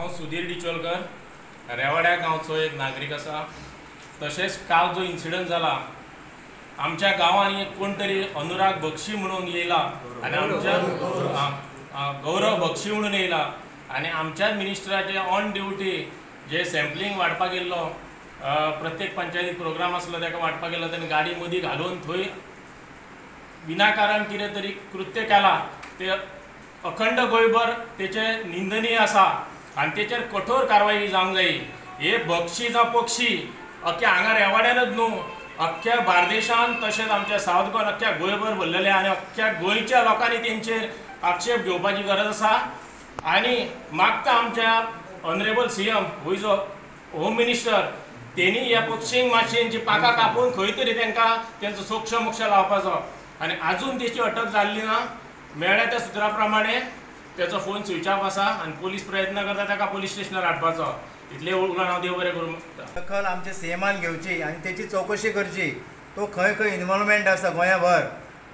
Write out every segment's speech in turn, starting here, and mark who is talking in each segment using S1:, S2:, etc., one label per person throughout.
S1: हांव सुधीर डिचोलकर रेवाड्या गांवचो एक नागरीक आसा। तशेंच काल जो इन्सिडंट जाला आमच्या गांवांत एक कोण तरी अनुराग बक्षी म्हणून येयला आनी आमच्या गौरव बक्षी म्हणून येयला आनी आमच्याच मिनिस्टराचे ऑन ड्युटी जे सॅम्पलिंग वाडपाक गेल्लो प्रत्येक पंचायतीक प्रोग्राम आसलो ताका वाडपाक गेल्लो ताणें गाडी मदीं घालून थंय विनाकारण कितें तरी कृत्य केला ते अखंड गोंयभर तेचे निंदनीय आसा आनी तेचेर कठोर कारवाई जावंक जायी। हे बक्षी जावं पक्षी अख्ख्या हांगा रेवाड्यानच न्हू अख्ख्या बार्देशांत तशेंच आमच्या सावथ गोंयान अख्ख्या गोंयभर भरलेले आनी अख्ख्या गोंयच्या लोकांनी तेंचेर आक्षेप घेवपाची गरज आसा। आनी मागता आमच्या honourable CM who is home minister तेणी ह्या पक्षींक मातशी तेंची पाखां कापून खंय तरी तांकां तेंचो सोक्ष मोक्ष लावपाचो आनी आजून तेची अटक जाल्ली ना। मेळ्ळ्या त्या सुत्रा प्रमाणे तेचो फोन स्विच ऑफ आसा आनी पुलीस प्रयत्न करता ताका पुलीस स्टेशनार हाडपाचो। इतले उलोवन हांव देव बरें करूं मागता।
S2: दखल आमच्या CMान घेवची आनी तेची चवकशी करची। तो खंय खंय इन्वॉल्वमेंट आसा गोंयाभर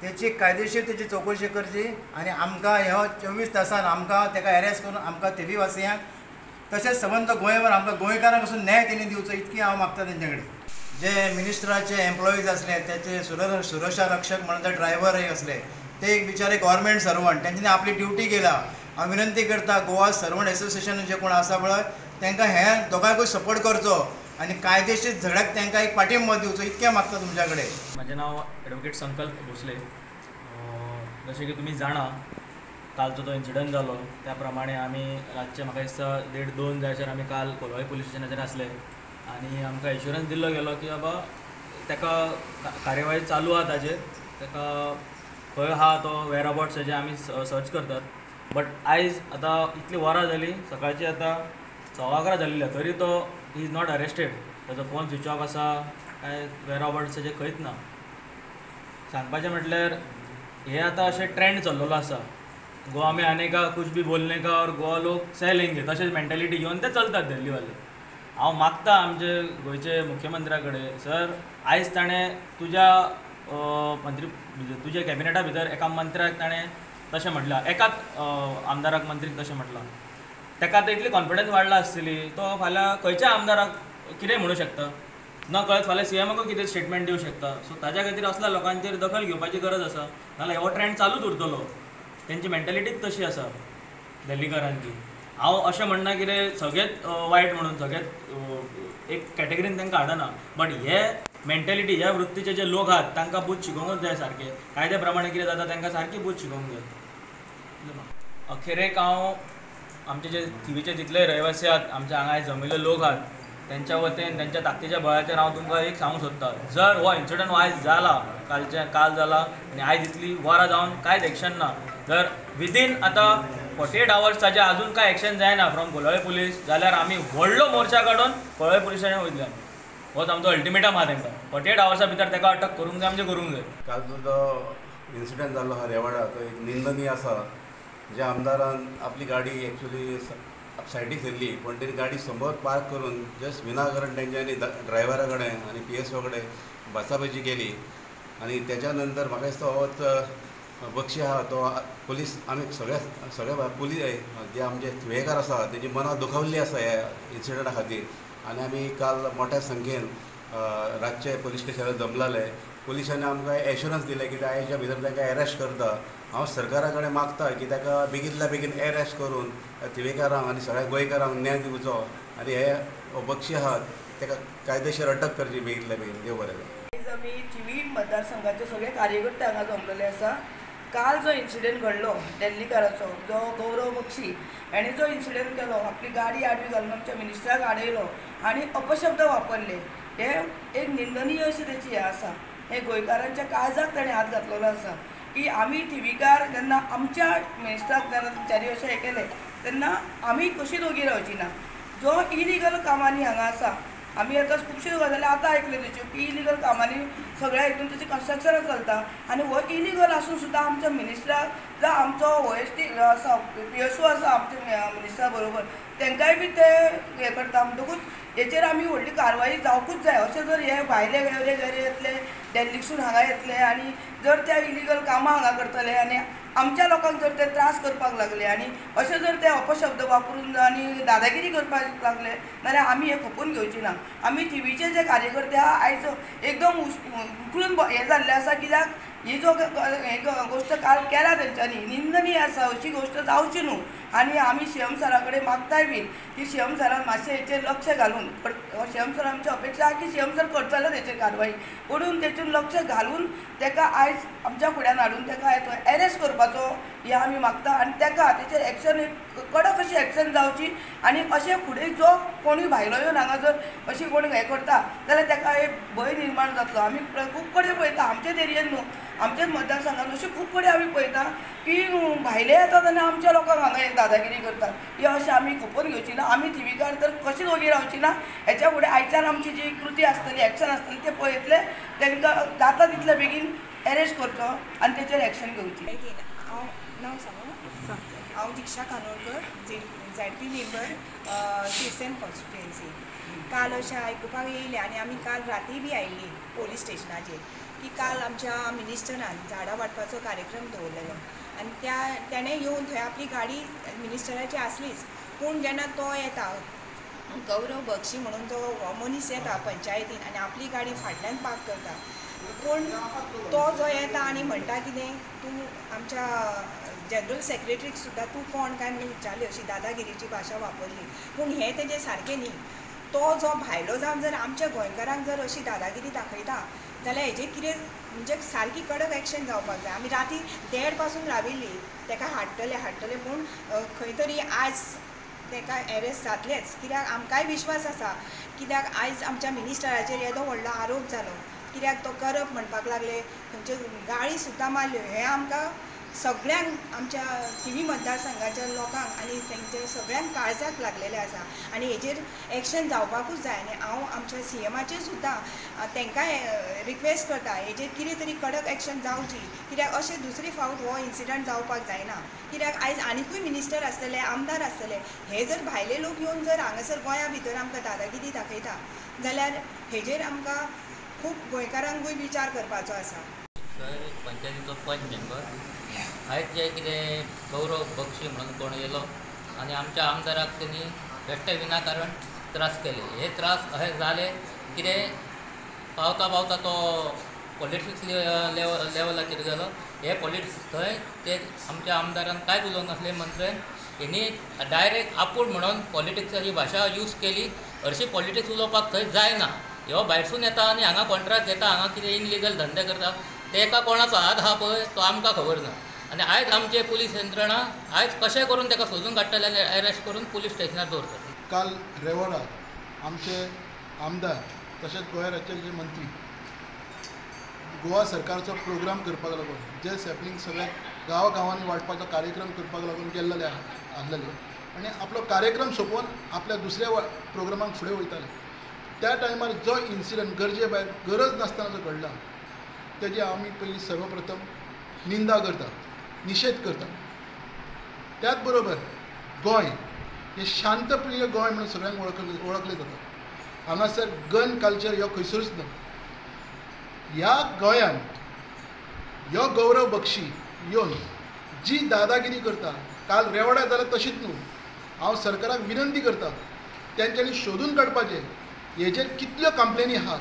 S2: तेची कायदेशीर तेची चवकशी करची आनी आमकां ह्यो 24 तासान आमकां तेका अरेस्ट करून आमकां थिवी वासियांक तशेंच सबंद गोंयभर आमकां गोंयकारांक पासून न्याय तेणी दिवचो इतकी हांव मागता तेंचे कडेन। जे मिनिस्टराचे एम्प्लॉईज असले त्याचे सुरक्षा रक्षक म्हणून ते ड्रायव्हरय असले ते एक बिचारे गव्हर्मेंट सर्वंट तेंच्यांनी आपली ड्युटी केला। हांव विनंती करता गोवा सर्वंट एसोसिएशन जे कोण आसा पळय तांकां हे दोगांयकूय सपोर्ट करचो आनी कायदेशीर झगड्याक तांकां एक पाठिंबो दिवचो इतकें मागता तुमच्या कडेन।
S3: म्हजें नांव एडवोकेट संकल्प भोसले। जशें की तुमी जाणा कालचो तो इन्सिडंट जालो त्या प्रमाणे आमी रातचे म्हाका दिसता 1:30-2 जायसर आमी काल कोलवाळे पुलीस स्टेशनाचेर आसले आनी आमकां एश्युरन्स दिल्लो गेलो की बाबा ताका कार्यवाही चालू आहा ताजेर ताका खंय आहा तो वेर अबाउट्स हेजे आमी सर्च करतात। बट आयज आतां इतली वरां जालीं सकाळची आतां 11:15 जाल्ली तरी तो ही इज नॉट अरेस्टेड। ताजो फोन स्विच ऑफ आसा काय वेर अबाउट्स हेजे खंयच ना। सांगपाचें म्हटल्यार हे आतां अशें ट्रेंड चल्लेलो आसा गोवा में आने का कुछ भी बोलने का और गोवा लोग सह लेंगे तशेंच मेंटेलिटी घेवन ते चलतात दिल्लीवाले। हांव मागता आमचे गोंयचे मुख्यमंत्र्या कडेन सर आयज ताणें तुज्या मंत्री तुज्या कॅबिनेटा भितर एका मंत्र्याक ताणें तशें म्हटलां एकाच आमदाराक मंत्रीक तशें म्हटलां ताका आतां इतली कॉन्फिडन्स वाडला आसतली तो फाल्यां खंयच्या आमदाराक कितेंय म्हणूं शकता न कळत फाल्यां CMाकूय कितें स्टेटमेंट दिवं शकता। सो ताज्या खातीर असल्या लोकांचेर दखल घेवपाची गरज आसा नाजाल्यार हो ट्रेंड चालूच उरतलो। तेंची मेंटेलिटीच तशी आसा दिल्लीकारांची। हांव अशें म्हणना कितें सगळेंच वायट म्हणून सगळेंच एक कॅटेगरीन तांकां हाडना बट हे मेंटेलिटी ह्या वृत्तीचे जे लोक आहात तांकां बूथ शिकोवंकूच जाय सारके कायद्या प्रमाणे कितें जाता तांकां सारकी बूथ शिकोवंक जाय। अखेरेक हांव आमचे जे थिवीचे जितले रहिवासी आहात आमचे हांगा जमिल्ले लोक आहात त्यांच्या वतीन त्यांच्या ताकदीच्या बळाचेर हांव तुमकां एक सांगूंक सोदतां जर हो इन्सिडंट आयज जाला काल जाला आनी आयज इतली वरां जावन कांयच एक्शन ना जर विदीन आतां 48 आवर्स ताजे आजून कांय एक्शन जायना फ्रॉम कोलवाळे पुलीस जाल्यार आमी व्हडलो मोर्चा काडून कोलवाळे पुलीस स्टेशनार वयतले। होच आमचो अल्टिमेटम आहा तांकां 48 आवर्सा भितर ताका अटक करूंक जाय म्हणजे करूंक जाय।
S4: कालचो जो इन्सिडंट जालो हा रेवाडा तो एक निंदनीय आसा। ज्या आमदारान आपली गाडी एक्चुली सायडीक सरली पण तेणी गाडी समोर पार्क करून जस्ट विनाकारण तेंच्यांनी ड्रायव्हरा कडेन आनी PSO कडेन भासाभाशी केली आनी तेच्या नंतर म्हाका दिसता हो बक्षी आहा तो पुलीस आमी सगळ्या पुलीस जे आमचे थिवेकार आसा तेजी मनां दुखावल्ली आसा ह्या इन्सिडंटा खातीर आनी आमी काल मोठ्या संख्येन रातचे पुलीस स्टेशनार जमलेले। पुलिसांनी आमकां एश्युरन्स दिले की आयच्या भितर ताका अरेस्ट करता। हांव सरकारा कडेन मागता की ताका बेगितल्या बेगीन अरेस्ट करून थिवेकारांक आनी सगळ्या गोंयकारांक न्याय दिवचो आनी हे बक्षी आहात ताका कायदेशीर अटक करची बेगितल्या बेगीन। देव बरें करूं।
S5: आयज आमी थिवी मतदारसंघाचे सगळे कार्यकर्ते हांगा जमलेले आसा। काल जो इन्सिडंट घडलो दिल्लीकाराचो जो गौरव बक्षी हाणें जो इन्सिडंट केलो आपली गाडी आडवी घालून आमच्या मिनिस्टराक आडयलो आनी अपशब्द वापरले हे एक निंदनीय अशी तेची हे आसा। हे गोंयकारांच्या काळजाक ताणें हात घातलेलो आसा की आमी थिवीकार जेन्ना आमच्या मिनिस्टराक जेन्ना तेंच्यांनी अशें हें केलें तेन्ना आमी कशी दोगी रावची ना। जो इलिगल कामांनी हांगा आसा आमी आतां खुबश्यो गजाली आतां आयकल्यो तेच्यो की इलिगल कामांनी सगळ्या हितून तेचें कन्स्ट्रक्शन चलता आनी हो इलिगल आसून सुद्दां आमच्या मिनिस्टराक जावं आमचो OST आसा PSO आसा आमच्या मिनिस्टरा बरोबर तांकांय बी ते हें करता म्हणटकूच हेचेर आमी व्हडली कारवाई जावंकूच जाय। अशें जर हे भायले गैरे येतले दिल्लीसून हांगा येतले आनी जर ते इलिगल कामां हांगा करतले आनी आमच्या लोकांक जर ते त्रास करपाक लागले आनी अशे जर ते अपशब्द वापरून आनी दादागिरी करपाक लागले जाल्यार आमी हे खपून घेवची ना. आमी टीव्हीचे जे कार्यकर्ते आहा आयज एकदम उखलून हे जाल्ले आसा कित्याक ही जो गोष्ट काल केला तेंच्यांनी निंदनीय आसा. अशी गोष्ट जावची न्हू आनी आमी सीएम सरा कडेन मागताय बीन की सीएम सरान मातशें हेचेर लक्ष घालून सीएम सर आमची अपेक्षा आहा की सीएम सर करतलो तेचेर कारवाई पुणून तेतून लक्ष घालून तेका आयज आमच्या फुड्यान हाडून तेका एरेस्ट करपाचो हे आमी मागता आनी तेका तेचेर एक्शन कडक अशी एक्शन जावची आनी अशें फुडें जो कोणूय भायलो येवन हांगा जर अशी कोण हें करता जाल्यार तेका एक भंय निर्माण जातलो. आमी खूब कडेन पळयता आमचेच एरियेन न्हू आमच्याच मतदारसंघात अशें खूब कडेन आमी पळयता की भायले येतात आनी आमच्या लोकांक हांगा एक दादागिरी करतात. हे अशें आमी खपोवन घेवची ना. आमी टीव्हीकार तर कशीच ओगी रावची ना. हेच्या फुडें आयच्यान आमची जी कृती आसतली एक्शन आसतली ते पळयतले तांकां जाता तितले बेगीन एरेस्ट करचो आनी तेचेर एक्शन घेवची.
S6: हांव नांव सांगू हांव दिक्षा Kanolkar ZP member Shiv Sena constituency. काल अशें आयकुपाक येयलें आनी आमी काल राती बी आयिल्लीं पोलीस स्टेशनाचेर की काल आमच्या मिनिस्टरान झाडां वांटपाचो कार्यक्रम दवरलेलो आनी तेणें येवन थंय आपली गाडी मिनिस्टराची आसलीच पूण जेन्ना तो येता गौरव बक्षी म्हणून तो मनीस येता पंचायतीन आनी आपली गाडी फाटल्यान पार्क करता पूण तो जो येता आनी म्हणटा कितें तूं आमच्या जनरल सेक्रेटरीक सुद्दां तूं कोण काय म्हणून विचारली अशी दादागिरीची भाशा वापरली पूण हें तेजें सारकें न्ही. तो जो भायलो जावन जर आमच्या गोंयकारांक जर अशी दादागिरी दाखयता जाल्यार हेजेर कितें म्हणजे सारकी कडक एक्शन जावपाक जाय. आमी राती 1:30 पासून राविल्ली तेका हाडटले पूण खंय तरी आयज तेका एरेस्ट जातलेच कित्याक आमकांय विश्वास आसा कित्याक आयज आमच्या मिनिस्टराचेर येदो व्हडलो आरोप जालो कित्याक तो करप म्हणपाक लागले खंयच्यो गाळी सुद्दां मारल्यो. हें आमकां सगळ्यांक आमच्या टीव्ही मतदारसंघाच्या लोकांक आनी तेंचे सगळ्यांक काळजाक लागलेले आसा आनी हेजेर एक्शन जावपाकूच जाय. आनी हांव आमच्या CMचेर सुद्दां तेंकांय रिक्वेस्ट करता हेजेर कितें तरी कडक एक्शन जावची कित्याक अशें दुसरे फावट हो इन्सिडंट जावपाक जायना. कित्याक आयज आनिकूय मिनिस्टर आसतले आमदार आसतले हे जर भायले लोक येवन जर हांगासर गोंया भितर आमकां दादागिरी दाखयता जाल्यार हेजेर आमकां खूब गोंयकारांकूय विचार करपाचो आसा.
S7: पंचायतीचो पंच मेंबर आयज जे कितें गौरव बक्षी म्हणून कोण येयलो आनी आमच्या आमदाराक तेणी बेश्टे विनाकारण त्रास केले. हे त्रास अशें जाले कितें पावता तो पॉलिटिक्स लेवलाचेर गेलो. हे पॉलिटिक्स थंय ते आमच्या आमदारान कांयच उलोवंक नासले मंत्र्यान हेणी डायरेक्ट आपूण म्हणून पॉलिटिक्साची भाशा यूज केली. हरशी पॉलिटिक्स उलोवपाक थंय जायना. ह्यो भायरसून येता आनी हांगा कॉन्ट्रॅक्ट घेता हांगा कितें इनलिगल धंदे करता तेका कोणाचो हात आहा पळय तो आमकां खबर ना. आनी आयज आमचे पुलीस यंत्रणा आयज कशें करून तेका सोदून काडटले आनी एरेस्ट करून पुलीस स्टेशनार दवरतले.
S8: काल रेवोडा आमचे आमदार तशेंच गोंय राज्याचे मंत्री गोवा सरकारचो प्रोग्राम करपाक लागून जे सॅपलिंग सगळे गांवांनी वांटपाचो कार्यक्रम करपाक लागून गेल्लेले आसलेले आनी आपलो कार्यक्रम सोंपोवन आपल्या दुसऱ्या प्रोग्रामाक फुडें वयताले. त्या टायमार जो इन्सिडंट गरजे भायर गरज नासतना जो घडला तेजी आमी पयलीं सर्वप्रथम निंदा करता निशेध करता. त्याच बरोबर गोंय हे शांतप्रिय गोंय म्हणून सगळ्यांक वळखले जाता. हांगासर गन कल्चर हो खंयसरूच ना. ह्या गोंयान ह्यो गौरव बक्षी येवन जी दादागिरी करता काल रेवड्या जाल्यार तशीच न्हू. हांव सरकाराक विनंती करता तेंच्यांनी सोदून काडपाचें हेजेर कितल्यो कंप्लेनी आहात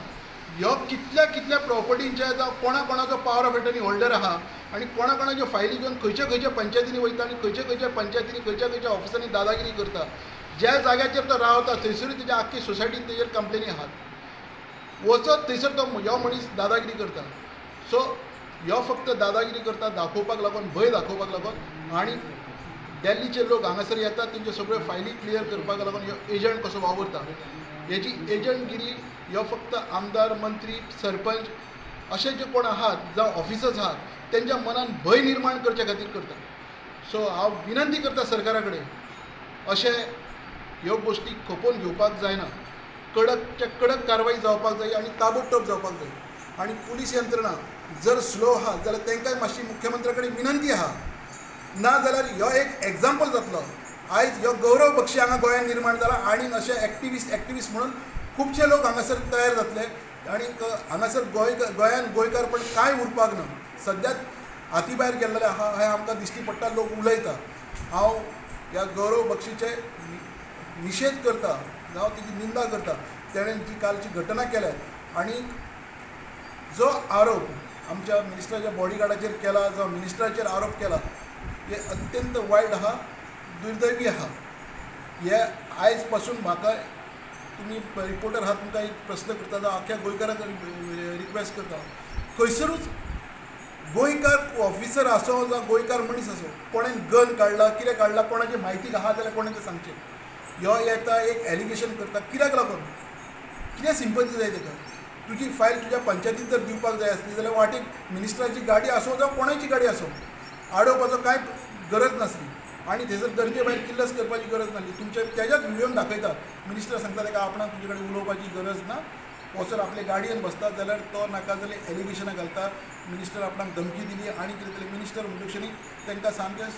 S8: ह्यो कितल्या प्रॉपर्टींचे जावं कोणाचो पावर ऑफ एटर्नी होल्डर आहा आनी कोणाच्यो फायली घेवन खंयच्या पंचायतींनी वयता आनी खंयच्या पंचायतींनी खंयच्या ऑफिसांनी दादागिरी करता. ज्या जाग्याचेर तो रावता थंयसरूय तेज्या आख्खी सोसायटीन तेजेर कंप्लेनी आहात. वचत थंयसर तो ह्यो मनीस दादागिरी करता. सो ह्यो फक्त दादागिरी करता दाखोवपाक लागून भंय दाखोवपाक लागून आनी दिल्लीचे लोक हांगासर येतात तेंच्यो सगळ्यो फायली क्लियर करपाक लागून ह्यो एजंट कसो वावरता. हेजी एजंटगिरी ह्यो फक्त आमदार मंत्री सरपंच अशे जे कोण आहात जावं ऑफिसर्स आहात तेंच्या मनान भंय निर्माण करचे खातीर करता. सो हांव विनंती करता सरकारा कडेन अशे ह्यो गोश्टी खपोवन घेवपाक जायना. कडक कारवाई जावपाक जाय आनी ताबडतोब जावपाक जाय. आनी पुलीस यंत्रणा जर स्लो आहा जाल्यार तांकांय मातशी मुख्यमंत्र्या कडेन विनंती आहा ना जाल्यार ह्यो एक एग्जाम्पल जातलो. आयज ह्यो गौरव बक्षी हांगा गोंयांत निर्माण जाला आनी अशे एक्टिविस्ट म्हणून खुबशे लोक हांगासर तयार जातले आनी हांगासर गोंयान गोंयकारपण कांय उरपाक ना. सद्याक हाती भायर गेल्ले आहा हें आमकां दिश्टी पडटा, लोक उलयता. हांव ह्या गौरव बक्षीचे निशेध करता, हांव तेजी निंदा करता. तेणें जी कालची घटना केल्या आनी जो आरोप आमच्या मिनिस्टराच्या बॉडीगार्डाचेर केला, जो मिनिस्टराचेर आरोप केला, हे अत्यंत वायट आहा, दुर्दैवी आहा. हे आयज पासून म्हाका तुमी रिपोर्टर आहात, तुमकां एक प्रश्न करता जावं आख्या गोंयकारांक रिक्वेस्ट करता, खंयसरूच गोंयकार ऑफिसर आसो जावं गोंयकार मनीस आसो, कोणें गन काडला, कितें काडला, कोणाची म्हायती आहा जाल्यार कोणें तें सांगचें. ह्यो येता एक एलिगेशन करता, कित्याक लागून, कितें सिंपथी जाय ताका. तुजी फायल तुज्या पंचायतीन जर दिवपाक जाय आसली जाल्यार वाटेक मिनिस्टराची गाडी आसूं जावं कोणाची गाडी आसूं, आडोवपाचो कांय गरज नासली आनी थंयसर गरजे भायर किल्लस करपाची गरज नासली. तुमच्या तेज्याच व्हिडिओन दाखयता मिनिस्टर सांगता ताका आपणाक तुजे कडेन उलोवपाची गरज ना, वचून आपले गाडयेन बसता जाल्यार तो नाका जाल्यार एलिगेशनां घालता. मिनिस्टर आपणाक धमकी दिली आनी कितें तरी मिनिस्टर म्हणटकच तांकां सामकें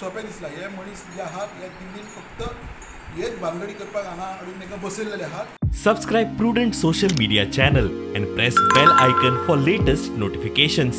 S8: सोंपें दिसलां. हे मनीस जे आहात हे दिल्लीन फक्त हेच भानगडी करपाक हांगा हाडून तांकां बसयल्ले आहात.
S9: Subscribe Prudent social media channel and press bell icon for latest notifications.